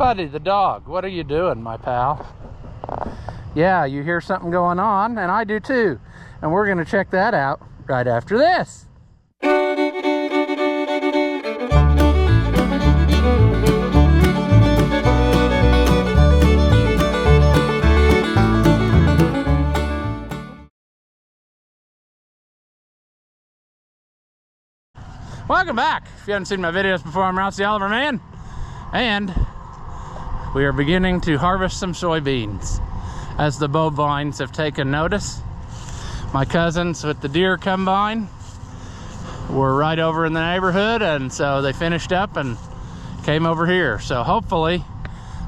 Buddy the dog, what are you doing, my pal? Yeah, you hear something going on, and I do too. And we're gonna check that out right after this. Welcome back. If you haven't seen my videos before, I'm Rouse the Oliver Man, and we are beginning to harvest some soybeans as the bovines have taken notice. My cousins with the deer combine were right over in the neighborhood, and so they finished up and came over here. So hopefully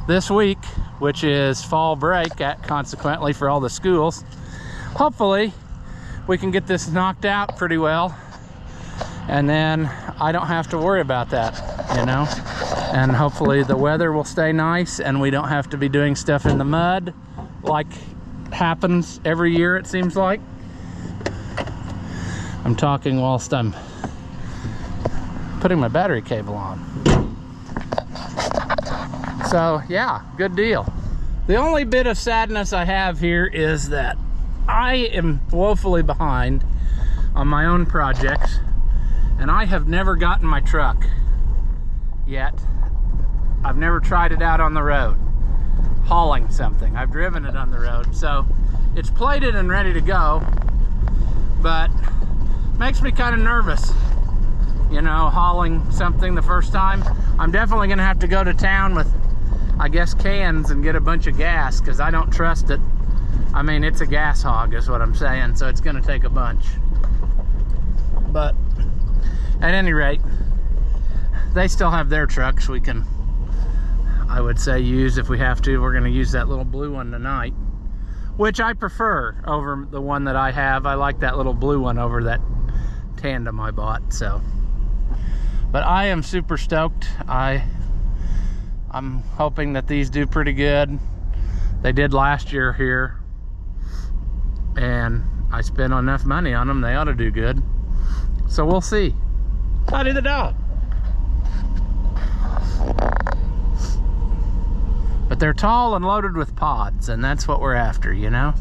this week, which is fall break consequently for all the schools, hopefully we can get this knocked out pretty well, and then I don't have to worry about that, you know. And hopefully the weather will stay nice and we don't have to be doing stuff in the mud like happens every year, it seems like. I'm talking whilst I'm putting my battery cable on. So yeah, good deal. The only bit of sadness I have here is that I am woefully behind on my own projects, and I have never gotten my truck yet. I've never tried it out on the road, hauling something. I've driven it on the road, so it's plated and ready to go, but makes me kind of nervous, you know, hauling something the first time. I'm definitely gonna have to go to town with, I guess, cans and get a bunch of gas, because I don't trust it. I mean, it's a gas hog is what I'm saying, so it's gonna take a bunch. But at any rate, they still have their trucks we can, I would say, use if we have to. We're gonna use that little blue one tonight, which I prefer over the one that I have. I like that little blue one over that tandem I bought. So, but I am super stoked. I'm hoping that these do pretty good. They did last year here, and I spent enough money on them, they ought to do good. So we'll see. Buddy the dog. But they're tall and loaded with pods, and that's what we're after, you know?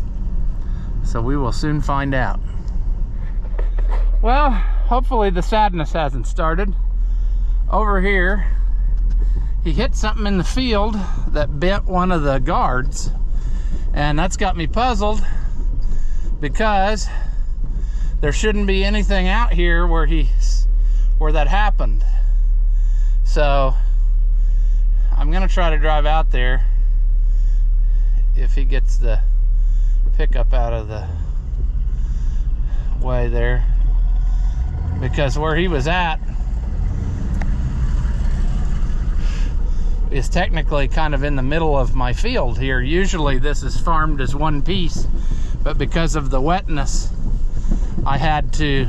So we will soon find out. Well, hopefully the sadness hasn't started. Over here, he hit something in the field that bent one of the guards, and that's got me puzzled, because there shouldn't be anything out here where that happened. So I'm gonna try to drive out there if he gets the pickup out of the way there, because where he was at is technically kind of in the middle of my field here. Usually this is farmed as one piece, but because of the wetness I had to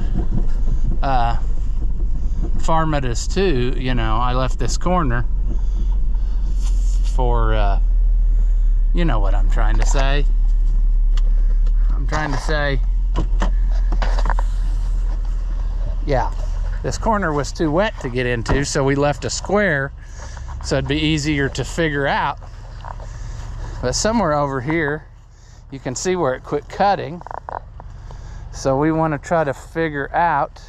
farm it as two, you know. I left this corner for you know what I'm trying to say. I'm trying to say, yeah, this corner was too wet to get into, so we left a square so it'd be easier to figure out. But somewhere over here you can see where it quit cutting, so we want to try to figure out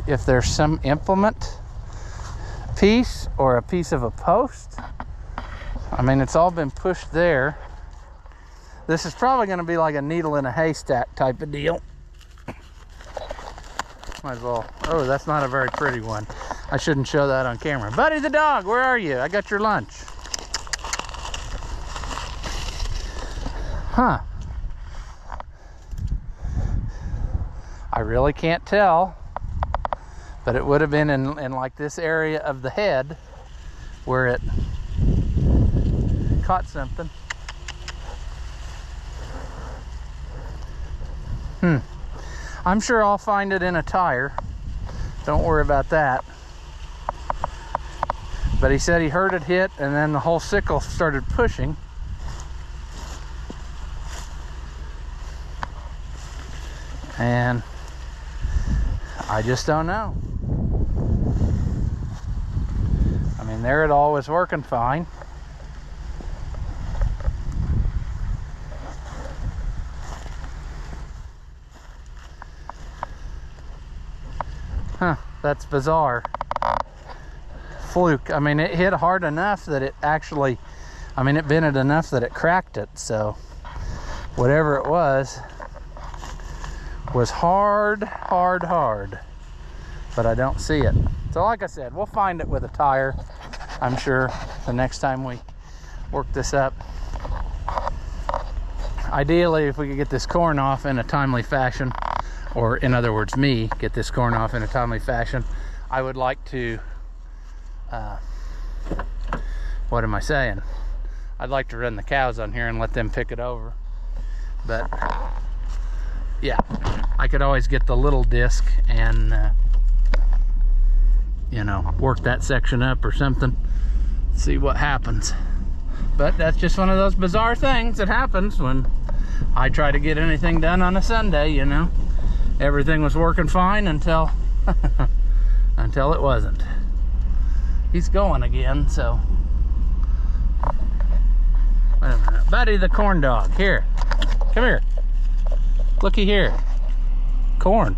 if there's some implement piece or a piece of a post. I mean, it's all been pushed there. This is probably going to be like a needle in a haystack type of deal. Might as well. Oh, that's not a very pretty one. I shouldn't show that on camera. Buddy the dog, where are you? I got your lunch. Huh. I really can't tell, but it would have been in like this area of the head where it caught something. I'm sure I'll find it in a tire. Don't worry about that. But he said he heard it hit, and then the whole sickle started pushing. And I just don't know. I mean, mean, there it all was working fine. Huh, that's bizarre. Fluke. I mean, it hit hard enough that it actually, I mean, it vented enough that it cracked it. So whatever it was hard, hard, hard. But I don't see it. So like I said, we'll find it with a tire, I'm sure, the next time we work this up. Ideally, if we could get this corn off in a timely fashion, or in other words, me, get this corn off in a timely fashion, I would like to, what am I saying? I'd like to run the cows on here and let them pick it over. But yeah, I could always get the little disc and you know, work that section up or something, see what happens. But that's just one of those bizarre things that happens when I try to get anything done on a Sunday, you know. Everything was working fine until until it wasn't. He's going again, so wait a minute. Buddy the corn dog, here, come here, looky here. Corn.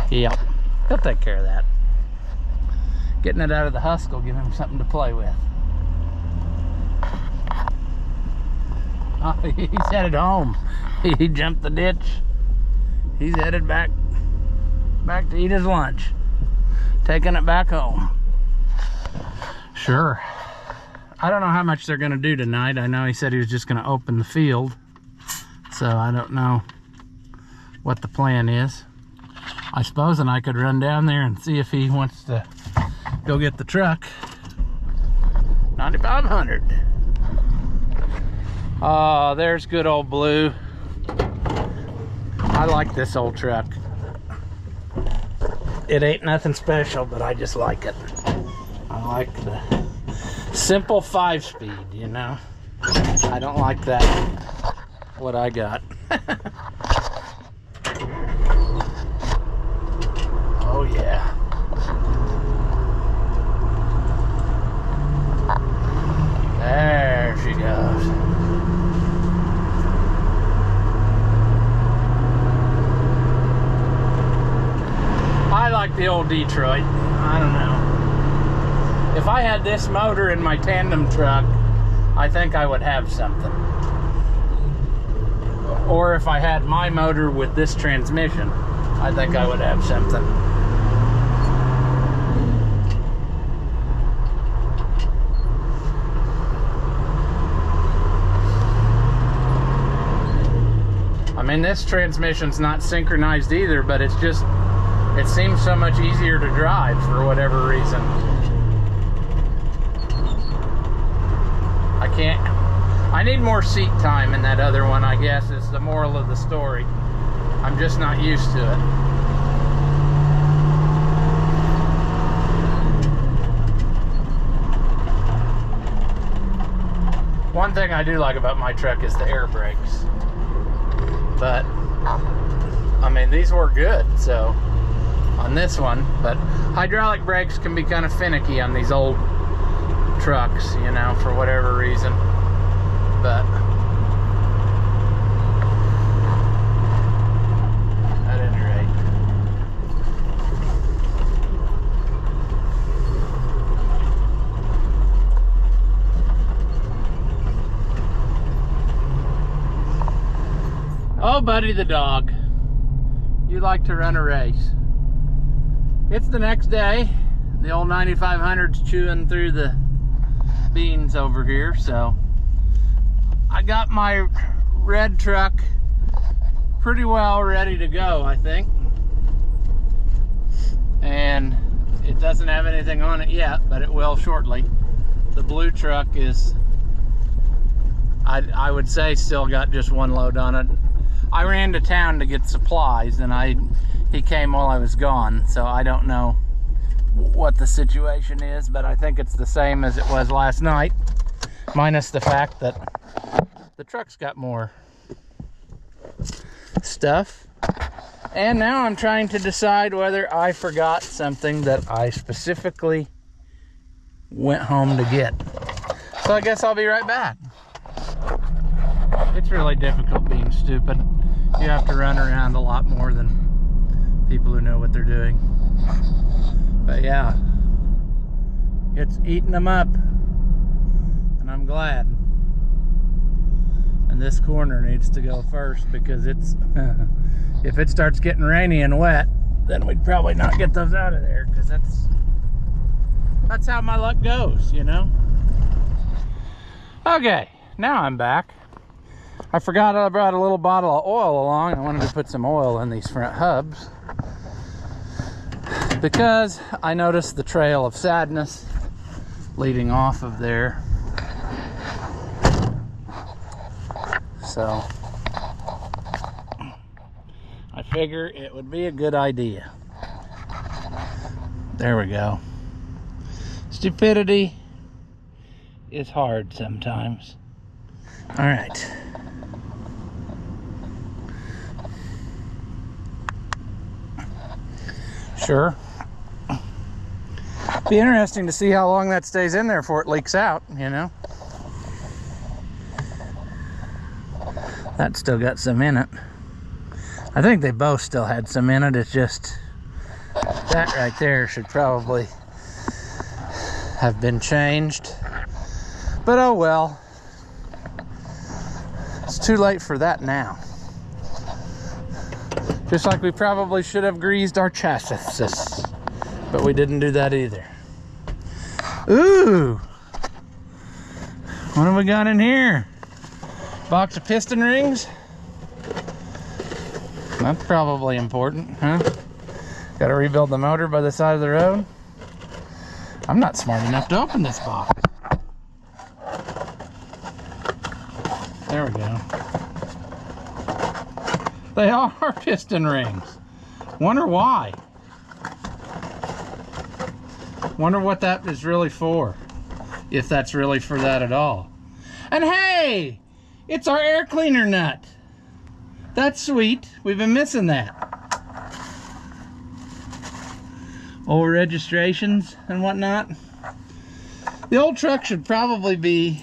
Yep, he'll take care of that. Getting it out of the husk will give him something to play with. Oh, he's headed home. He jumped the ditch. He's headed back to eat his lunch. Taking it back home. Sure. I don't know how much they're gonna do tonight. I know he said he was just gonna open the field. So I don't know what the plan is. I suppose, and I could run down there and see if he wants to go get the truck. 9500. Oh, there's good old Blue. I like this old truck. It ain't nothing special, but I just like it. I like the simple 5-speed, you know. I don't like that, what I got. Oh yeah. There she goes. I like the old Detroit. I don't know. If I had this motor in my tandem truck, I think I would have something. Or if I had my motor with this transmission, I think I would have something. I mean, this transmission's not synchronized either, but it's just, it seems so much easier to drive for whatever reason. I need more seat time in that other one, I guess, is the moral of the story. I'm just not used to it. One thing I do like about my truck is the air brakes. But, I mean, these work good, so, on this one. But hydraulic brakes can be kind of finicky on these old trucks, you know, for whatever reason. But at any rate, oh, Buddy the dog, you like to run a race. It's the next day. The old 9500's chewing through the beans over here, so I got my red truck pretty well ready to go, I think. And it doesn't have anything on it yet, but it will shortly. The blue truck is, I would say, still got just one load on it. I ran to town to get supplies, and he came while I was gone, so I don't know what the situation is, but I think it's the same as it was last night, minus the fact that the truck's got more stuff. And now I'm trying to decide whether I forgot something that I specifically went home to get. So I guess I'll be right back. It's really difficult being stupid. You have to run around a lot more than people who know what they're doing. But yeah, it's eating them up, and I'm glad. And this corner needs to go first because it's if it starts getting rainy and wet, then we'd probably not get those out of there, because that's how my luck goes, you know. Okay, now I'm back. I forgot I brought a little bottle of oil along. I wanted to put some oil in these front hubs because I noticed the trail of sadness leading off of there. So I figure it would be a good idea. There we go. Stupidity is hard sometimes. All right. Sure. Be interesting to see how long that stays in there before it leaks out, you know. That's still got some in it. I think they both still had some in it. It's just that right there should probably have been changed. But oh well. It's too late for that now. Just like we probably should have greased our chassis, but we didn't do that either. Ooh! What have we got in here? Box of piston rings? That's probably important, huh? Got to rebuild the motor by the side of the road. I'm not smart enough to open this box. There we go. They are piston rings. Wonder why. Wonder what that is really for. If that's really for that at all. And hey! It's our air cleaner nut. That's sweet. We've been missing that. Old registrations and whatnot. The old truck should probably be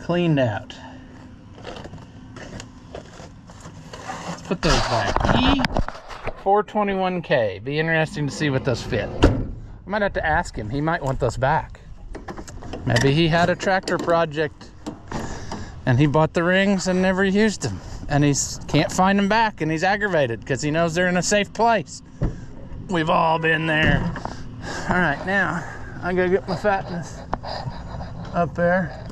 cleaned out. Let's put those back. E421K. Be interesting to see what those fit. I might have to ask him. He might want those back. Maybe he had a tractor project and he bought the rings and never used them. And he can't find them back, and he's aggravated because he knows they're in a safe place. We've all been there. All right, now I gotta get my fatness up there.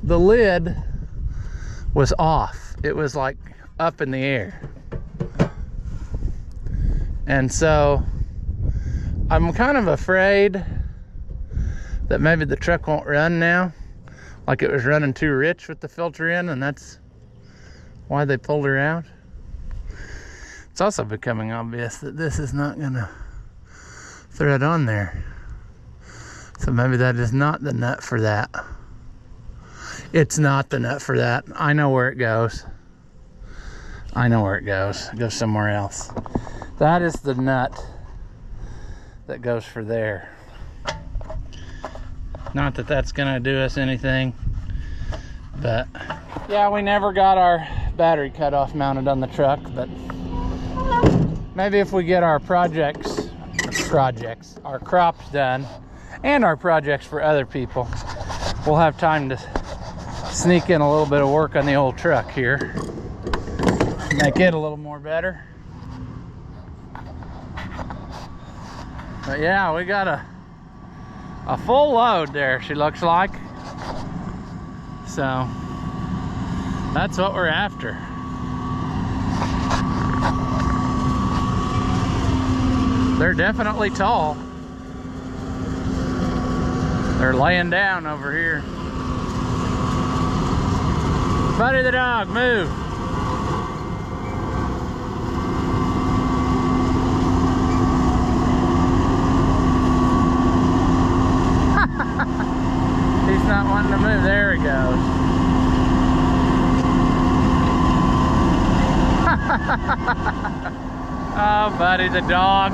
The lid was off. It was like up in the air. And so I'm kind of afraid that maybe the truck won't run now. Like it was running too rich with the filter in, and that's why they pulled her out. It's also becoming obvious that this is not gonna thread on there. So maybe that is not the nut for that. It's not the nut for that. I know where it goes. I know where it goes. It goes somewhere else. That is the nut that goes for there. Not that that's gonna do us anything, but yeah, we never got our battery cutoff mounted on the truck, but maybe if we get our our crops done, and our projects for other people, we'll have time to sneak in a little bit of work on the old truck here, make it a little more better. But yeah, we got a full load there, she looks like. So that's what we're after. They're definitely tall. They're laying down over here. Buddy the dog, move. He's not wanting to move. There he goes. Oh, Buddy the dog.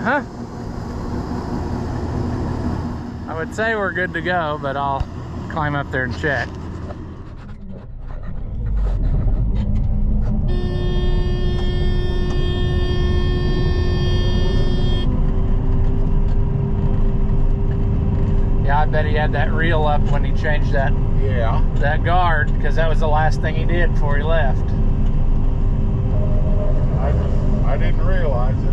Uh-huh. I would say we're good to go, but I'll climb up there and check. Yeah, I bet he had that reel up when he changed that guard, because that was the last thing he did before he left. I didn't realize it.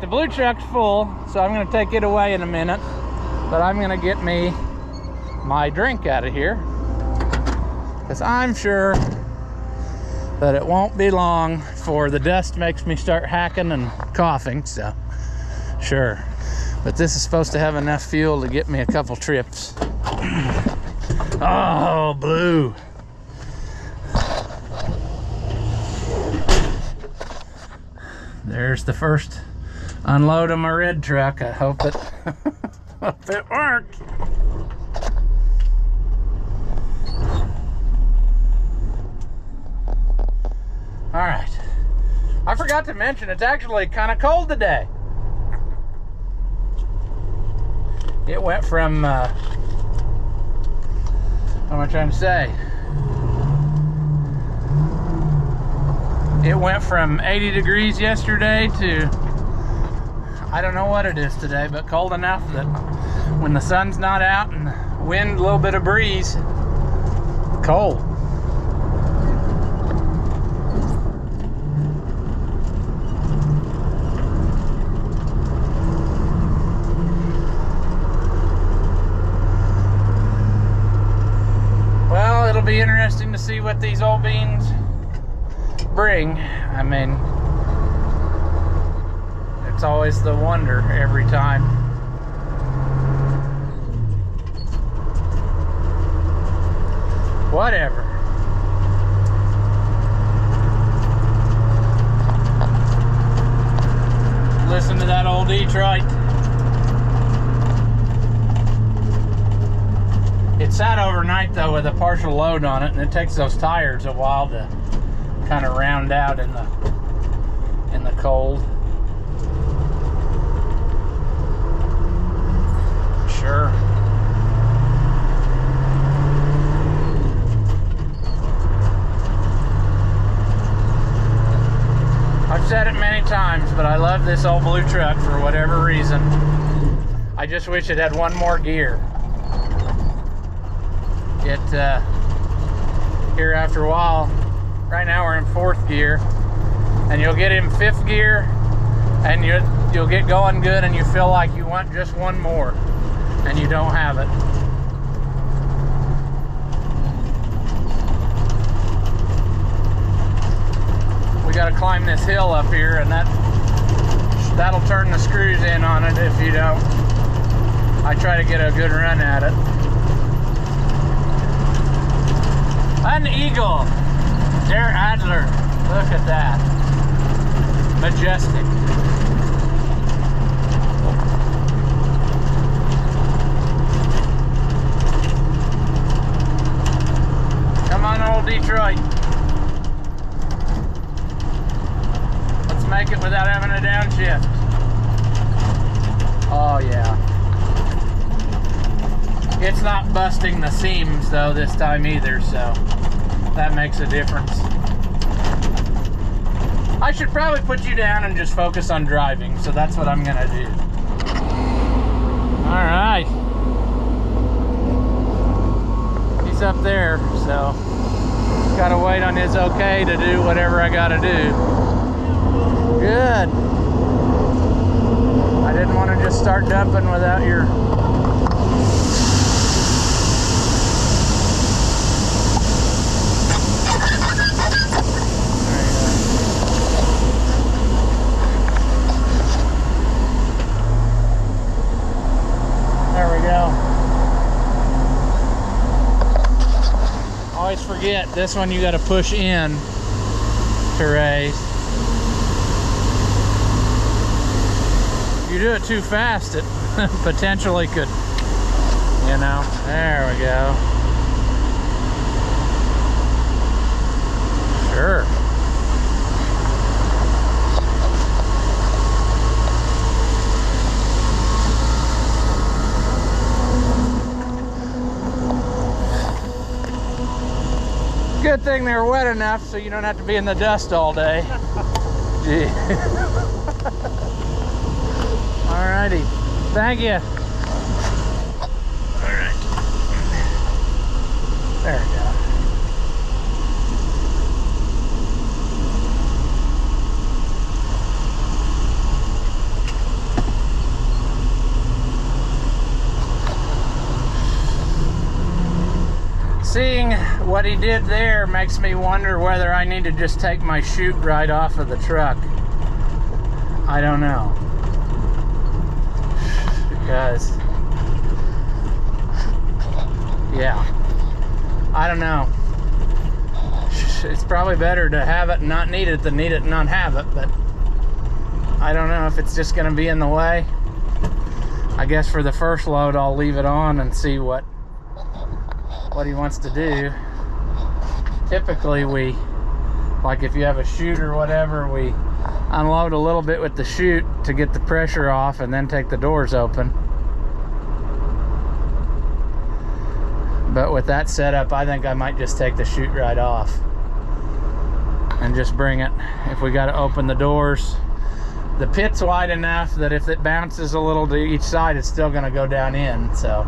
The blue truck's full, so I'm going to take it away in a minute, but I'm going to get me my drink out of here, because I'm sure that it won't be long before the dust makes me start hacking and coughing. So sure, but this is supposed to have enough fuel to get me a couple trips. Oh, blue. There's the first unload of my red truck. I hope it hope it worked. All right, I forgot to mention it's actually kind of cold today. It went from what am I trying to say? It went from 80 degrees yesterday to, I don't know what it is today, but cold enough that when the sun's not out and the wind, a little bit of breeze, cold. Well, it'll be interesting to see what these old beans bring. I mean, it's always the wonder every time. Whatever. Listen to that old Detroit. It sat overnight though with a partial load on it, and it takes those tires a while to kind of round out in the cold. Sure. I've said it many times, but I love this old blue truck for whatever reason. I just wish it had one more gear. Here after a while, right now we're in 4th gear, and you'll get in 5th gear and you'll get going good, and you feel like you want just one more and you don't have it. We got to climb this hill up here, and that'll turn the screws in on it if you don't. I try to get a good run at it. An eagle, Der Adler. Look at that, majestic. Come on, old old Detroit. Let's make it without having a downshift. Oh yeah. It's not busting the seams though this time either, so that makes a difference. I should probably put you down and just focus on driving, so that's what I'm gonna do. All right. He's up there, so gotta wait on his okay to do whatever I gotta do. Good. I didn't want to just start dumping without your... There we go. Always forget, this one you got to push in to raise. If you do it too fast, it potentially could, you know. There we go. Sure. Good thing they're wet enough so you don't have to be in the dust all day. Gee. Alrighty, thank you. Alright. There we go. Seeing what he did there makes me wonder whether I need to just take my chute right off of the truck. I don't know. Because, yeah, I don't know. It's probably better to have it and not need it than need it and not have it, but I don't know if it's just going to be in the way. I guess for the first load I'll leave it on and see what he wants to do. Typically we, like if you have a chute or whatever, we unload a little bit with the chute to get the pressure off and then take the doors open. But with that setup, I think I might just take the chute right off and just bring it. If we got to open the doors, the pit's wide enough that if it bounces a little to each side, it's still going to go down in. So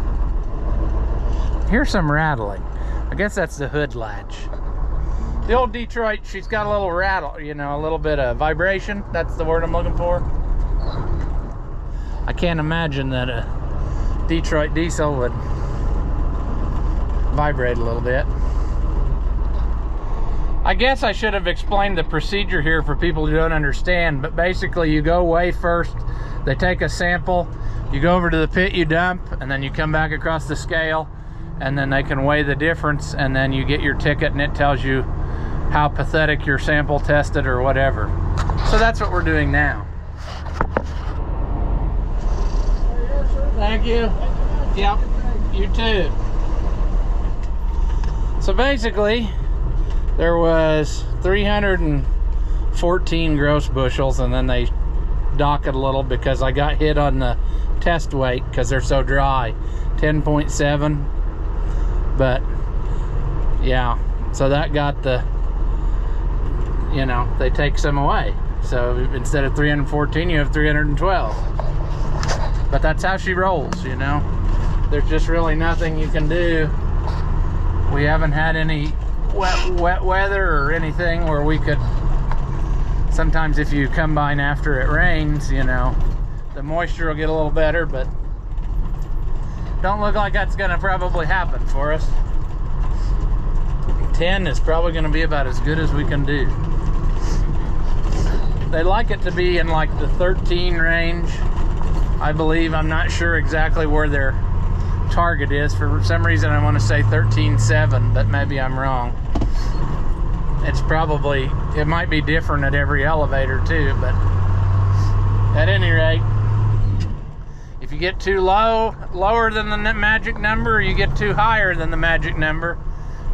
here's some rattling. I guess that's the hood latch. The old Detroit, she's got a little rattle, you know, a little bit of vibration. That's the word I'm looking for. I can't imagine that a Detroit diesel would vibrate a little bit. I guess I should have explained the procedure here for people who don't understand, but basically you go weigh first, they take a sample, you go over to the pit, you dump, and then you come back across the scale, and then they can weigh the difference, and then you get your ticket and it tells you how pathetic your sample tested or whatever. So that's what we're doing now. Thank you. Yep, you too. So basically, there was 314 gross bushels, and then they dock it a little because I got hit on the test weight because they're so dry. 10.7. But yeah, so that got the, you know, they take some away. So instead of 314, you have 312. But that's how she rolls, you know. There's just really nothing you can do. We haven't had any wet weather or anything where we could, sometimes if you combine after it rains, you know, the moisture will get a little better, but don't look like that's gonna probably happen for us. 10 is probably gonna be about as good as we can do. They like it to be in like the 13 range, I believe. I'm not sure exactly where their target is. For some reason I want to say 13.7, but maybe I'm wrong. It's probably, it might be different at every elevator too, but at any rate, if you get too lower than the magic number, or you get too higher than the magic number,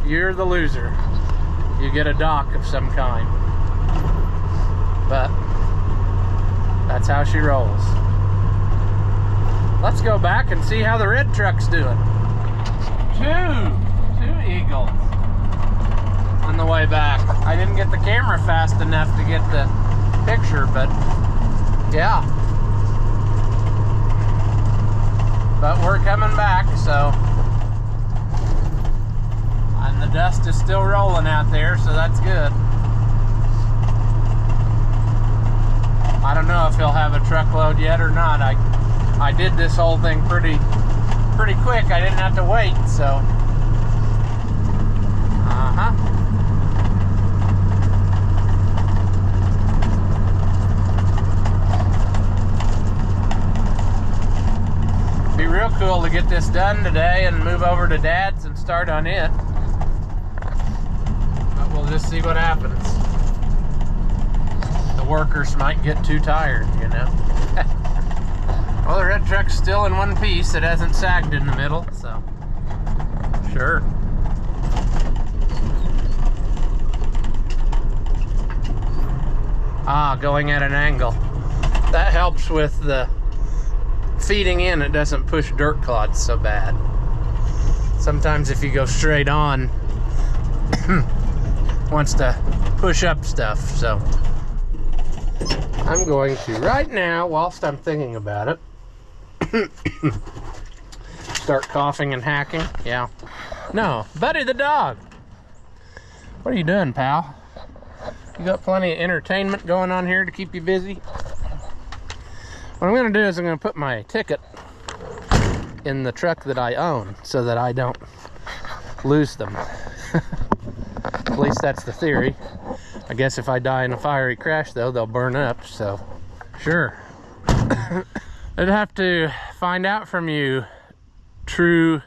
you're the loser. you get a dock of some kind. But that's how she rolls. Let's go back and see how the red truck's doing. Two eagles on the way back. I didn't get the camera fast enough to get the picture, but yeah. But we're coming back, so. And the dust is still rolling out there, so that's good. I don't know if he'll have a truckload yet or not. I did this whole thing pretty quick. I didn't have to wait, so. Be real cool to get this done today and move over to Dad's and start on it. But we'll just see what happens. The workers might get too tired, you know. Well, the red truck's still in one piece. It hasn't sagged in the middle, so sure. Going at an angle. That helps with the feeding in. It doesn't push dirt clods so bad. Sometimes if you go straight on, wants to push up stuff, so. I'm going to, right now, whilst I'm thinking about it, start coughing and hacking. Yeah. No, Buddy the dog. What are you doing, pal? You got plenty of entertainment going on here to keep you busy. What I'm going to do is I'm going to put my ticket in the truck that I own so that I don't lose them. At least that's the theory. I guess if I die in a fiery crash, though, they'll burn up, so sure. I'd have to find out from you, true,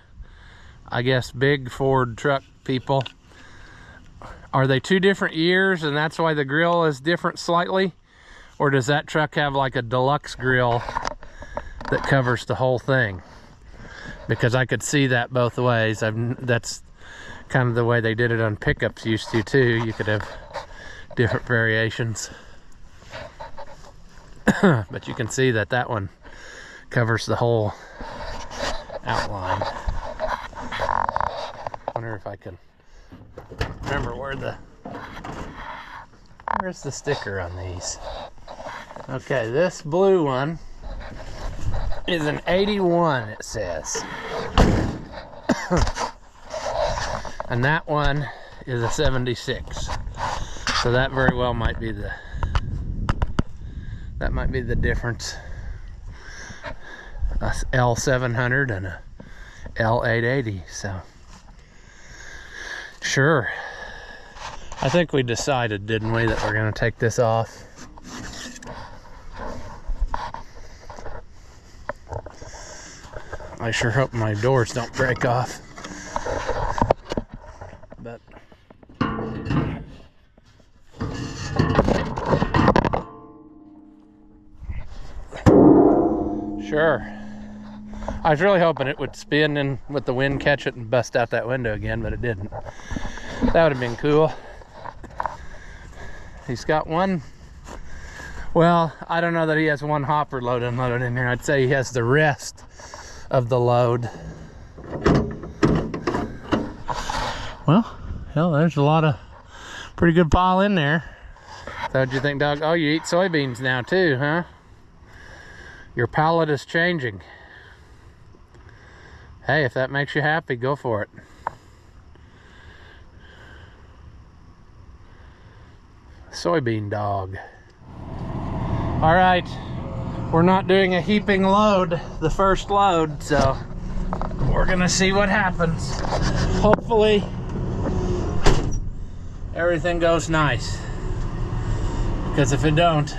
I guess, big Ford truck people. Are they two different years and that's why the grill is different slightly? Or does that truck have like a deluxe grill that covers the whole thing? Because I could see that both ways. That's kind of the way they did it on pickups used to too. You could have different variations. But you can see that that one covers the whole outline. Wonder if I can remember where's the sticker on these. Okay, this blue one is an 81, it says. And that one is a 76. So that very well might be the difference. A L700 and a L880, so sure. I think we decided, didn't we, that we're gonna take this off. I sure hope my doors don't break off. But sure. I was really hoping it would spin and with the wind catch it and bust out that window again, but it didn't. That would have been cool. He's got one. Well, I don't know that he has one hopper load unloaded in here. I'd say he has the rest of the load. Well, hell, there's a lot of pretty good pile in there. So what'd you think, dog? Oh, you eat soybeans now too, huh? Your palate is changing. Hey, if that makes you happy, go for it. Soybean dog. All right, we're not doing a heaping load, the first load, so we're gonna see what happens. Hopefully everything goes nice, because if it don't,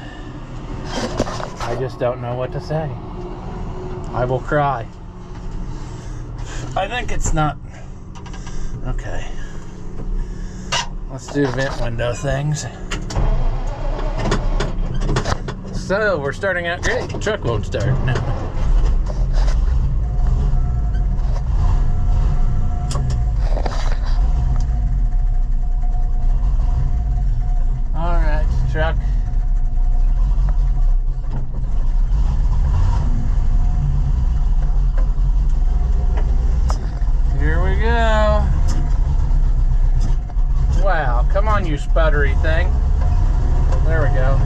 I just don't know what to say. I will cry. I think it's not okay. Let's do vent window things. So we're starting out great. The truck won't start. No. Come on, you sputtery thing. There we go.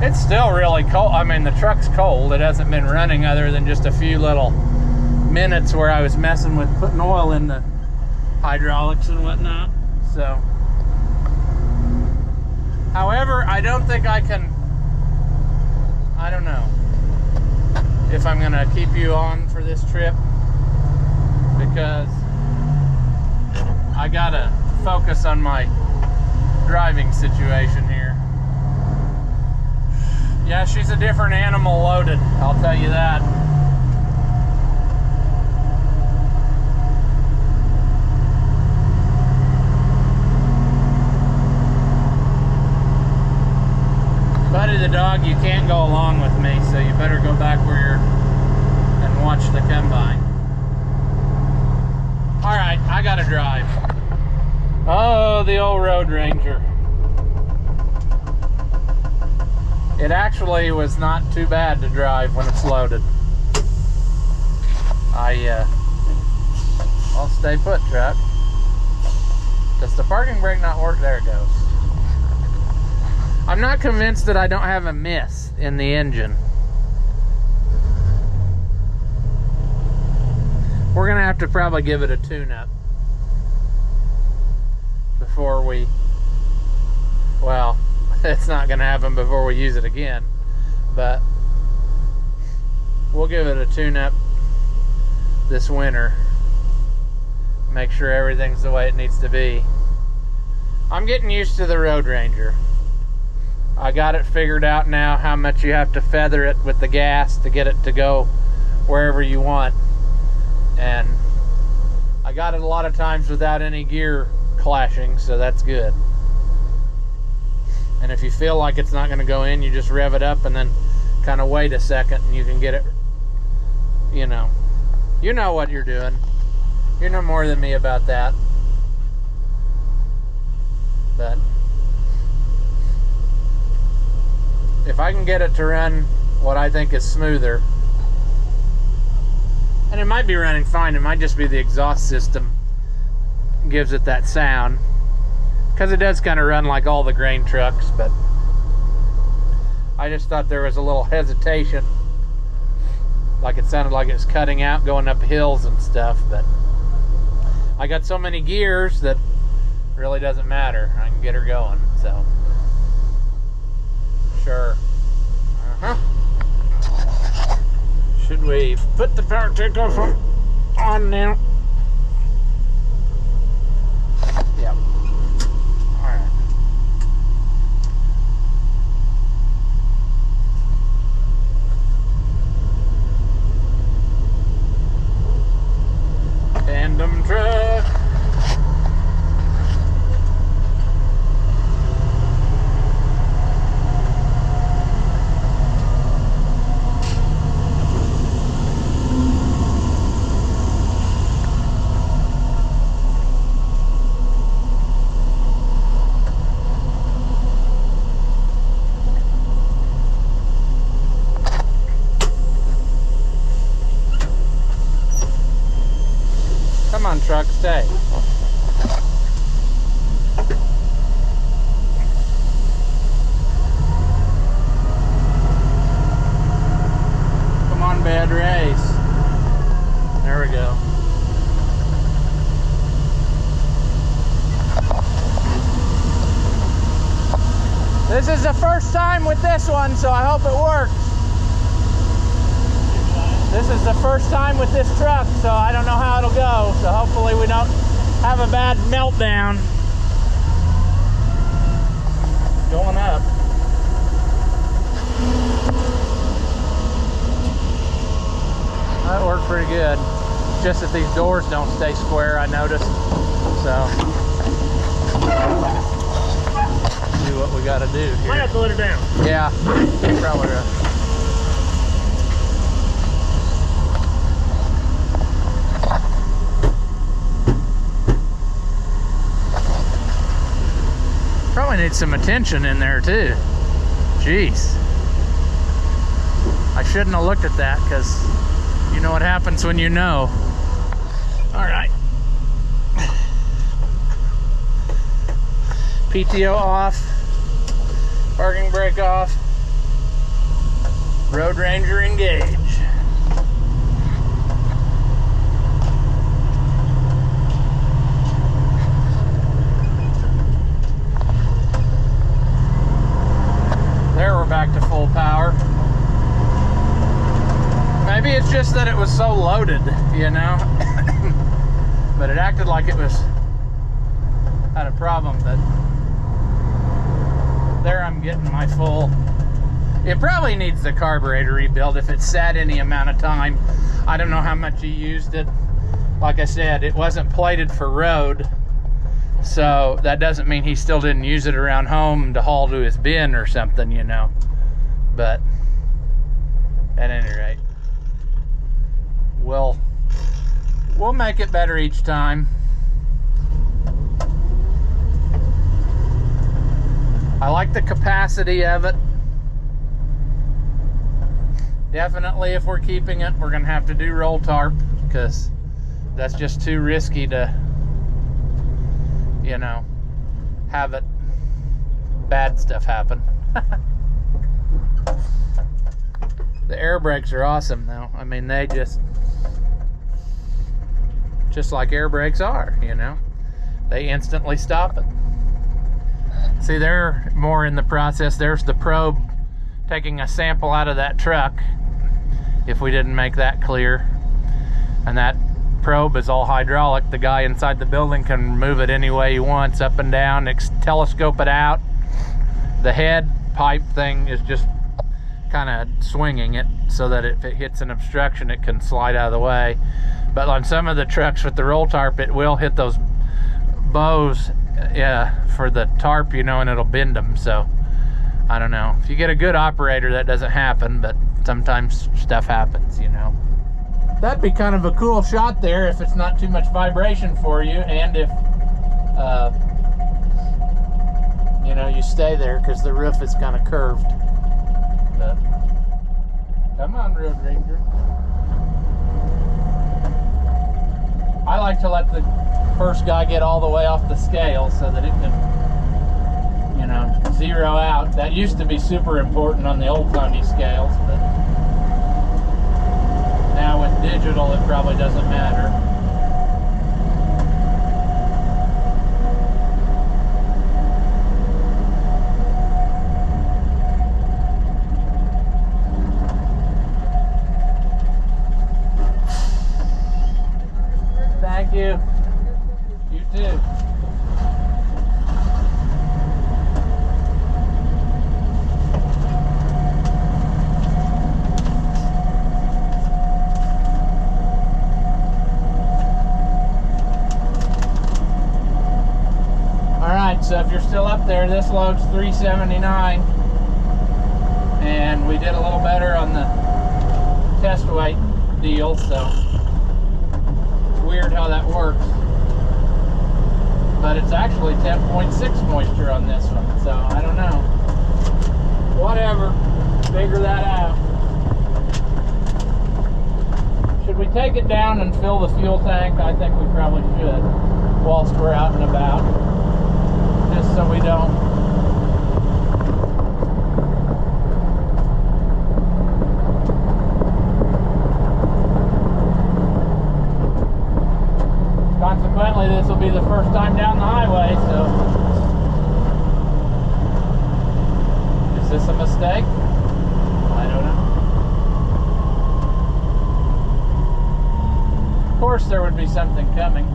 It's still really cold. I mean, the truck's cold. It hasn't been running other than just a few little minutes where I was messing with putting oil in the hydraulics and whatnot. So, however, I don't think I can, I don't know if I'm gonna keep you on for this trip, because I gotta focus on my driving situation here. Yeah, she's a different animal loaded, I'll tell you that. Buddy the dog, you can't go along with me, so you better go back where you're and watch the combine. Alright, I gotta drive. Oh, the old Road Ranger. It actually was not too bad to drive when it's loaded. I'll stay put, truck. Does the parking brake not work? There it goes. I'm not convinced that I don't have a miss in the engine. We're gonna have to probably give it a tune-up before we, well, it's not gonna happen before we use it again, but we'll give it a tune-up this winter. Make sure everything's the way it needs to be. I'm getting used to the Road Ranger. I got it figured out now how much you have to feather it with the gas to get it to go wherever you want. And I got it a lot of times without any gear clashing, so that's good. And if you feel like it's not going to go in, you just rev it up and then kind of wait a second and you can get it, you know what you're doing. You know more than me about that. But if I can get it to run what I think is smoother, and it might be running fine, it might just be the exhaust system gives it that sound, because it does kind of run like all the grain trucks, but I just thought there was a little hesitation, like it sounded like it was cutting out going up hills and stuff, but I got so many gears that it really doesn't matter. I can get her going, so sure. Should we put the power takeoff on now? Yep. Alright. Tandem truck. Come on, truck, stay. Come on, bad race. There we go. This is the first time with this one, so I hope it works. This is the first time with this truck, so I don't know how it'll go. So hopefully we don't have a bad meltdown. Going up. That worked pretty good. Just that these doors don't stay square, I noticed. So do what we gotta do here. Might have to let it down. Yeah, probably right. Probably need some attention in there too. Jeez. I shouldn't have looked at that, because you know what happens when you know. All right, PTO off, parking brake off, Road Ranger engage. There we're back to full power. Maybe it's just that it was so loaded, you know, but it acted like it had a problem. But there I'm getting my full. It probably needs the carburetor rebuild if it sat any amount of time. I don't know how much he used it. Like I said, it wasn't plated for road, so that doesn't mean he still didn't use it around home to haul to his bin or something, you know. But at any rate, we'll make it better each time. I like the capacity of it. Definitely, if we're keeping it, we're gonna have to do roll tarp, because that's just too risky to, you know, have it bad stuff happen. The air brakes are awesome though. I mean, they just like air brakes are, you know. They instantly stop it. See, they're more in the process. There's the probe taking a sample out of that truck, if we didn't make that clear. And that probe is all hydraulic. The guy inside the building can move it any way he wants, up and down, telescope it out. The head pipe thing is just kind of swinging it so that if it hits an obstruction, it can slide out of the way. But on some of the trucks with the roll tarp, it will hit those bows for the tarp, you know, and it'll bend them. So I don't know. If you get a good operator, that doesn't happen, but sometimes stuff happens, you know. That'd be kind of a cool shot there if it's not too much vibration for you, and if you know, you stay there, because the roof is kind of curved. But come on, Road Ranger. I like to let the first guy get all the way off the scale so that it can, you know, zero out. That used to be super important on the old Tony scales, but now with digital it probably doesn't matter. Thank you. You too. Alright, so if you're still up there, this load's 379, and we did a little better on the test weight deal, so weird how that works, but it's actually 10.6 moisture on this one, so I don't know. Whatever, figure that out. Should we take it down and fill the fuel tank? I think we probably should, whilst we're out and about, just so we don't consequently, this will be the first time down the highway, so is this a mistake? I don't know. Of course there would be something coming.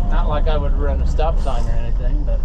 Not like I would run a stop sign or anything, but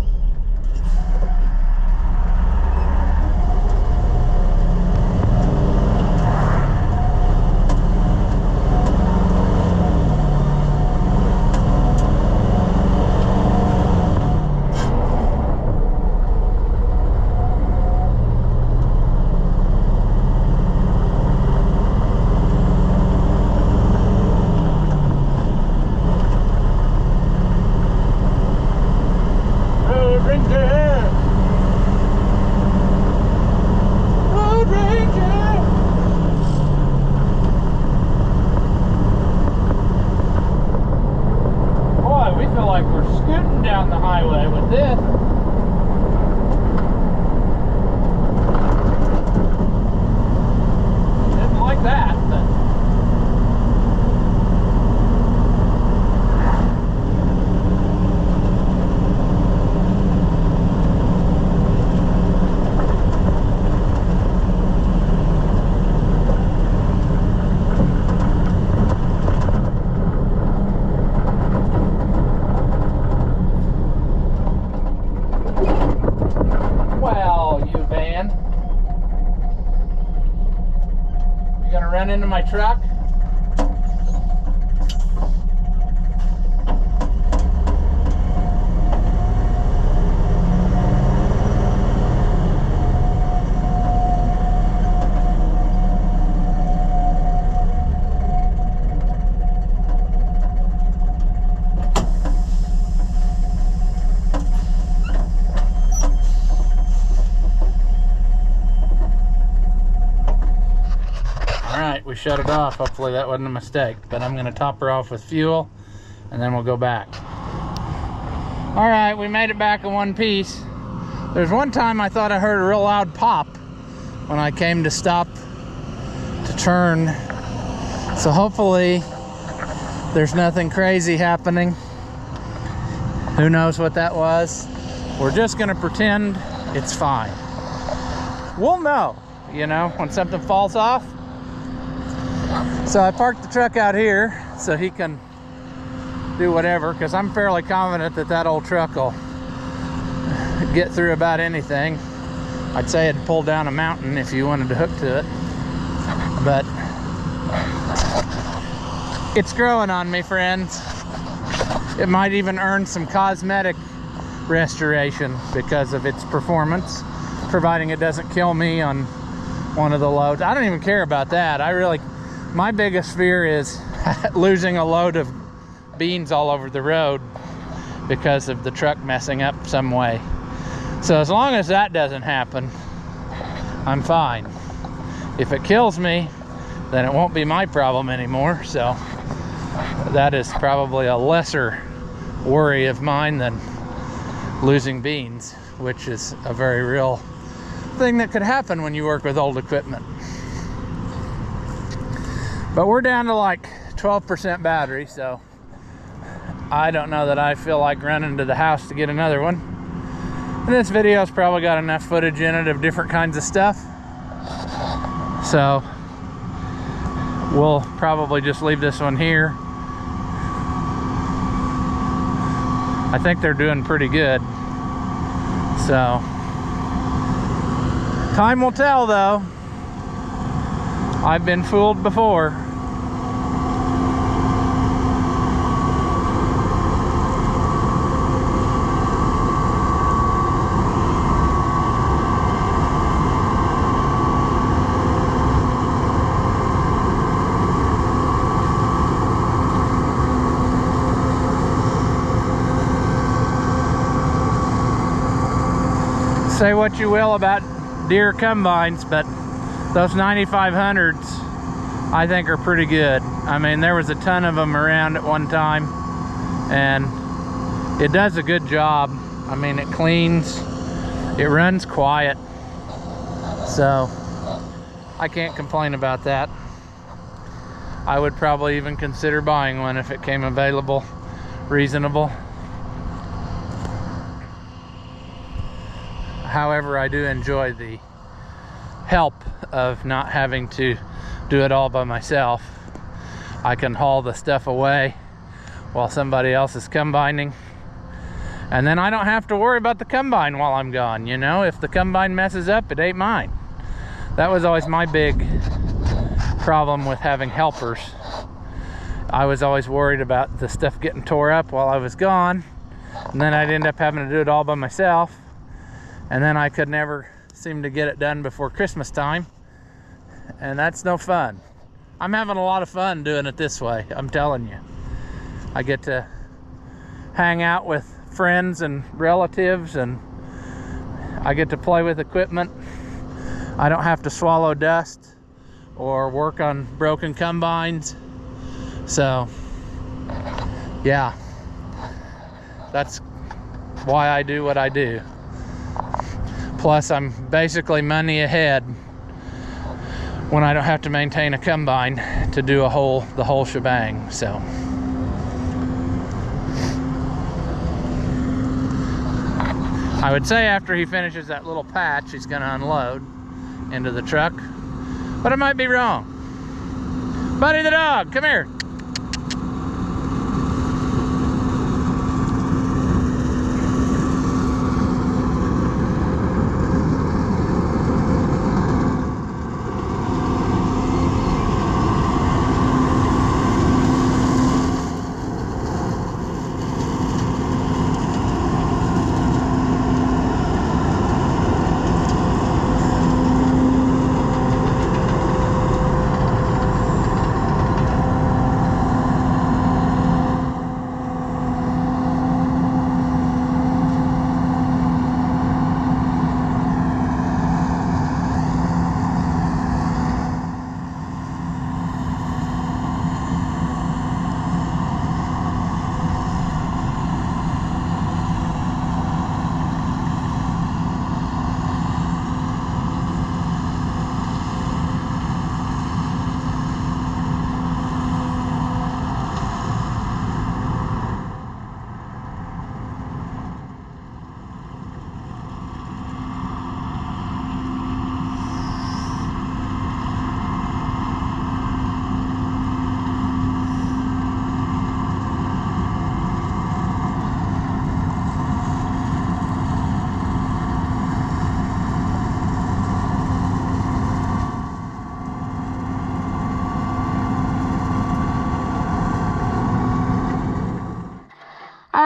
shut it off. Hopefully that wasn't a mistake. But I'm gonna top her off with fuel and then we'll go back. All right, we made it back in one piece. There's one time I thought I heard a real loud pop when I came to stop to turn. So hopefully there's nothing crazy happening. Who knows what that was? We're just gonna pretend it's fine. We'll know, you know, when something falls off. So I parked the truck out here so he can do whatever, because I'm fairly confident that that old truck will get through about anything. I'd say it'd pull down a mountain if you wanted to hook to it, but it's growing on me, friends. It might even earn some cosmetic restoration because of its performance, providing it doesn't kill me on one of the loads. I don't even care about that. My biggest fear is losing a load of beans all over the road because of the truck messing up some way. So as long as that doesn't happen, I'm fine. If it kills me, then it won't be my problem anymore. So that is probably a lesser worry of mine than losing beans, which is a very real thing that could happen when you work with old equipment. But we're down to like 12% battery, so I don't know that I feel like running to the house to get another one. And this video's probably got enough footage in it of different kinds of stuff, so we'll probably just leave this one here. I think they're doing pretty good. So time will tell, though. I've been fooled before. Say what you will about Deere combines, but those 9500s I think are pretty good. I mean, there was a ton of them around at one time, and it does a good job. I mean, it cleans, it runs quiet, so I can't complain about that. I would probably even consider buying one if it came available, reasonable. However, I do enjoy the help of not having to do it all by myself. I can haul the stuff away while somebody else is combining, and then I don't have to worry about the combine while I'm gone. You know, if the combine messes up, it ain't mine. That was always my big problem with having helpers. I was always worried about the stuff getting tore up while I was gone, and then I'd end up having to do it all by myself. And then I could never seem to get it done before Christmas time. And that's no fun. I'm having a lot of fun doing it this way, I'm telling you. I get to hang out with friends and relatives, and I get to play with equipment. I don't have to swallow dust or work on broken combines. So, yeah, that's why I do what I do. Plus, I'm basically money ahead when I don't have to maintain a combine to do the whole shebang. So I would say after he finishes that little patch, he's going to unload into the truck, but I might be wrong. Buddy the dog, come here.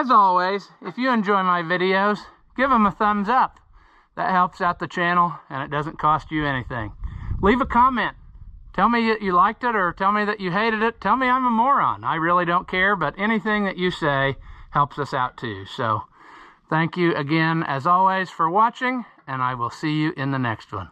As always, if you enjoy my videos, give them a thumbs up. That helps out the channel and it doesn't cost you anything. Leave a comment. Tell me that you liked it or tell me that you hated it. Tell me I'm a moron. I really don't care, but anything that you say helps us out too. So thank you again, as always, for watching, and I will see you in the next one.